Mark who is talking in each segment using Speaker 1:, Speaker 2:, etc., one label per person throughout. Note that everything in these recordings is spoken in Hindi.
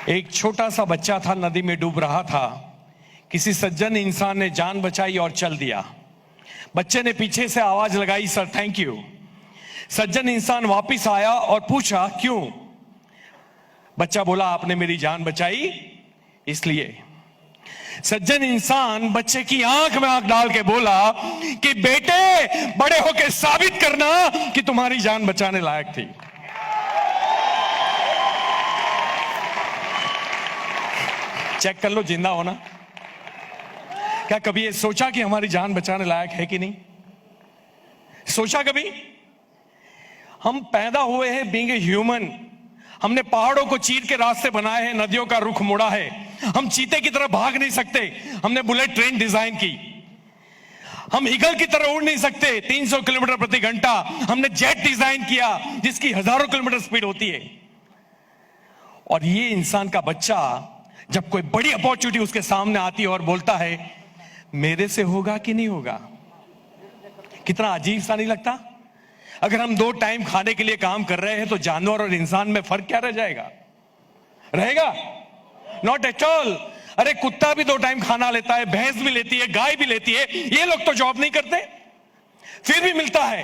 Speaker 1: एक छोटा सा बच्चा था, नदी में डूब रहा था। किसी सज्जन इंसान ने जान बचाई और चल दिया। बच्चे ने पीछे से आवाज लगाई, सर थैंक यू। सज्जन इंसान वापस आया और पूछा, क्यों? बच्चा बोला, आपने मेरी जान बचाई इसलिए। सज्जन इंसान बच्चे की आंख में आंख डाल के बोला कि बेटे, बड़े होके साबित करना कि तुम्हारी जान बचाने लायक थी। चेक कर लो जिंदा होना। क्या कभी ये सोचा कि हमारी जान बचाने लायक है कि नहीं? सोचा कभी? हम पैदा हुए हैं बीइंग ए ह्यूमन। हमने पहाड़ों को चीर के रास्ते बनाए हैं, नदियों का रुख मोड़ा है। हम चीते की तरह भाग नहीं सकते, हमने बुलेट ट्रेन डिजाइन की। हम ईगल की तरह उड़ नहीं सकते 300 किलोमीटर प्रति घंटा, हमने जेट डिजाइन किया जिसकी हजारों किलोमीटर स्पीड होती है। और ये इंसान का बच्चा जब कोई बड़ी अपॉर्चुनिटी उसके सामने आती है और बोलता है मेरे से होगा कि नहीं होगा, कितना अजीब सा नहीं लगता? अगर हम 2 टाइम खाने के लिए काम कर रहे हैं तो जानवर और इंसान में फर्क क्या रह जाएगा? रहेगा? Not at all. अरे कुत्ता भी 2 टाइम खाना लेता है, भैंस भी लेती है, गाय भी लेती है। ये लोग तो जॉब नहीं करते, फिर भी मिलता है।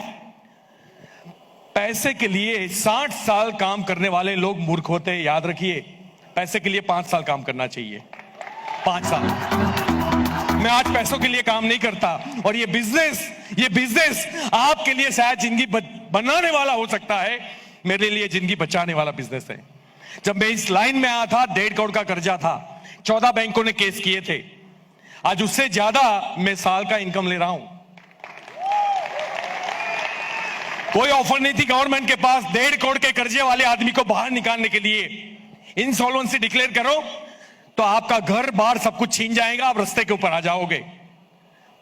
Speaker 1: पैसे के लिए 60 साल काम करने वाले लोग मूर्ख होते हैं, याद रखिए। पैसे के लिए 5 साल काम करना चाहिए, 5 साल। मैं आज पैसों के लिए काम नहीं करता, और ये बिजनेस आपके लिए शायद जिंदगी बनाने वाला हो सकता है, मेरे लिए जिंदगी बचाने वाला बिजनेस है। जब मैं इस लाइन में आया था, 1.5 करोड़ का कर्जा था, 14 बैंकों ने केस किए थे। आज उससे ज्यादा मैं साल का इनकम ले रहा हूं। कोई ऑफर नहीं थी गवर्नमेंट के पास 1.5 करोड़ के कर्जे वाले आदमी को बाहर निकालने के लिए। इंसॉल्वेंसी डिक्लेयर करो तो आपका घर बार सब कुछ छीन जाएगा, आप रास्ते के ऊपर आ जाओगे,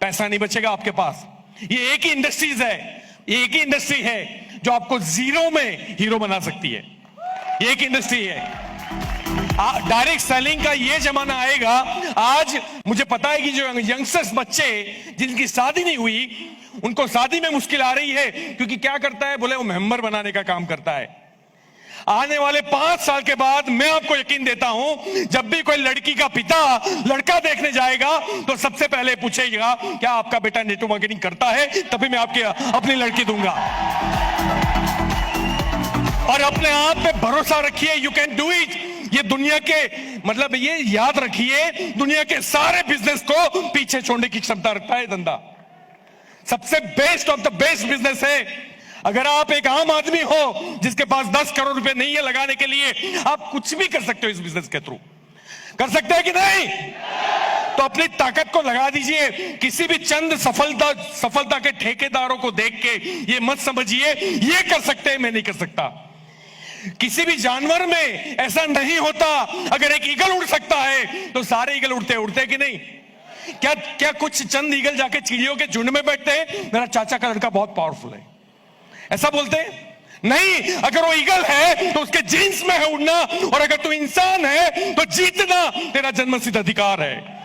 Speaker 1: पैसा नहीं बचेगा आपके पास। ये एक ही इंडस्ट्रीज है, एक ही इंडस्ट्री है जो आपको जीरो में हीरो बना सकती है। एक इंडस्ट्री है। डायरेक्ट सेलिंग का ये जमाना आएगा। आज मुझे पता है कि जो यंगस्टर्स बच्चे जिनकी शादी नहीं हुई, उनको शादी में मुश्किल आ रही है, क्योंकि क्या करता है, बोले वो मेंबर बनाने का काम करता है। आने वाले 5 साल के बाद मैं आपको यकीन देता हूं, जब भी कोई लड़की का पिता लड़का देखने जाएगा तो सबसे पहले पूछेगा, क्या आपका बेटा नेटवर्क मार्केटिंग करता है? तभी मैं आपकी अपनी लड़की दूंगा। और अपने आप पे भरोसा रखिए, यू कैन डू इट। ये दुनिया के, मतलब ये याद रखिए, दुनिया के सारे बिजनेस को पीछे छोड़ने की क्षमता रखता है धंधा। सबसे best of the best business है। अगर आप एक आम आदमी हो जिसके पास 10 करोड़ रुपए नहीं है लगाने के लिए, आप कुछ भी कर सकते हो इस बिजनेस के थ्रू। कर सकते हैं कि नहीं? तो अपनी ताकत को लगा दीजिए। किसी भी चंद सफलता के ठेकेदारों को देख के ये मत समझिए ये कर सकते हैं, मैं नहीं कर सकता। किसी भी जानवर में ऐसा नहीं होता। अगर एक ईगल उड़ सकता है तो सारे ईगल उड़ते कि नहीं? क्या कुछ चंद ईगल जाके चिड़ियों के झुंड में बैठते हैं, मेरा चाचा का लड़का बहुत पावरफुल है, ऐसा बोलते हैं? नहीं। अगर वो ईगल है तो उसके जीन्स में है उड़ना, और अगर तू इंसान है तो जीतना तेरा जन्मसिद्ध अधिकार है।